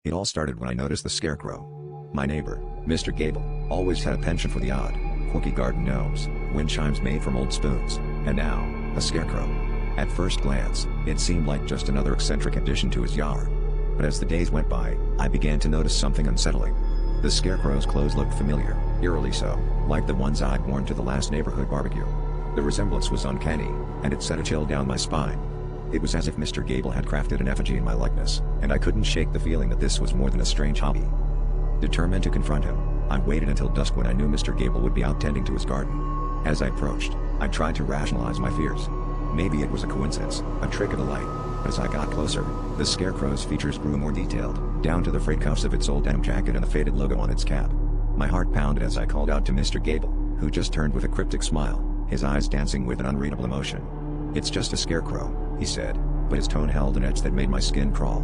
It all started when I noticed the Scarecrow. My neighbor, Mr. Gable, always had a penchant for the odd, quirky garden gnomes, wind chimes made from old spoons, and now, a Scarecrow. At first glance, it seemed like just another eccentric addition to his yard. But as the days went by, I began to notice something unsettling. The Scarecrow's clothes looked familiar, eerily so, like the ones I'd worn to the last neighborhood barbecue. The resemblance was uncanny, and it sent a chill down my spine. It was as if Mr. Gable had crafted an effigy in my likeness, and I couldn't shake the feeling that this was more than a strange hobby. Determined to confront him, I waited until dusk when I knew Mr. Gable would be out tending to his garden. As I approached, I tried to rationalize my fears. Maybe it was a coincidence, a trick of the light, but as I got closer, the Scarecrow's features grew more detailed, down to the frayed cuffs of its old denim jacket and the faded logo on its cap. My heart pounded as I called out to Mr. Gable, who just turned with a cryptic smile, his eyes dancing with an unreadable emotion. "It's just a Scarecrow," he said, but his tone held an edge that made my skin crawl.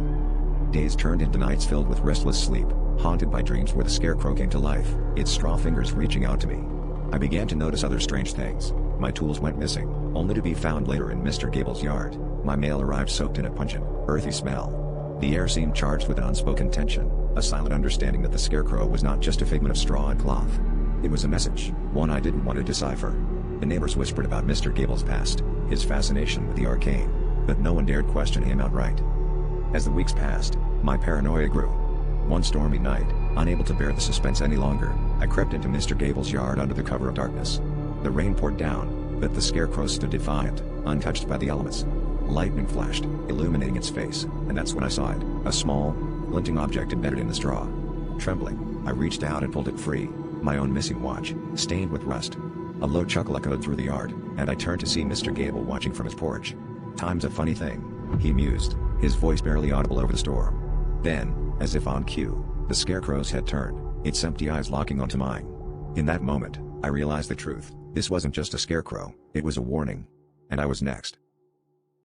Days turned into nights filled with restless sleep, haunted by dreams where the Scarecrow came to life, its straw fingers reaching out to me. I began to notice other strange things. My tools went missing, only to be found later in Mr. Gable's yard. My mail arrived soaked in a pungent, earthy smell. The air seemed charged with an unspoken tension, a silent understanding that the Scarecrow was not just a figment of straw and cloth. It was a message, one I didn't want to decipher. The neighbors whispered about Mr. Gable's past, his fascination with the arcane, but no one dared question him outright. As the weeks passed, my paranoia grew. One stormy night, unable to bear the suspense any longer, I crept into Mr. Gable's yard under the cover of darkness. The rain poured down, but the Scarecrow stood defiant, untouched by the elements. Lightning flashed, illuminating its face, and that's when I saw it, a small, glinting object embedded in the straw. Trembling, I reached out and pulled it free, my own missing watch, stained with rust. A low chuckle echoed through the yard, and I turned to see Mr. Gable watching from his porch. "Time's a funny thing," he mused, his voice barely audible over the storm. Then, as if on cue, the Scarecrow's head turned, its empty eyes locking onto mine. In that moment, I realized the truth. This wasn't just a Scarecrow, it was a warning. And I was next.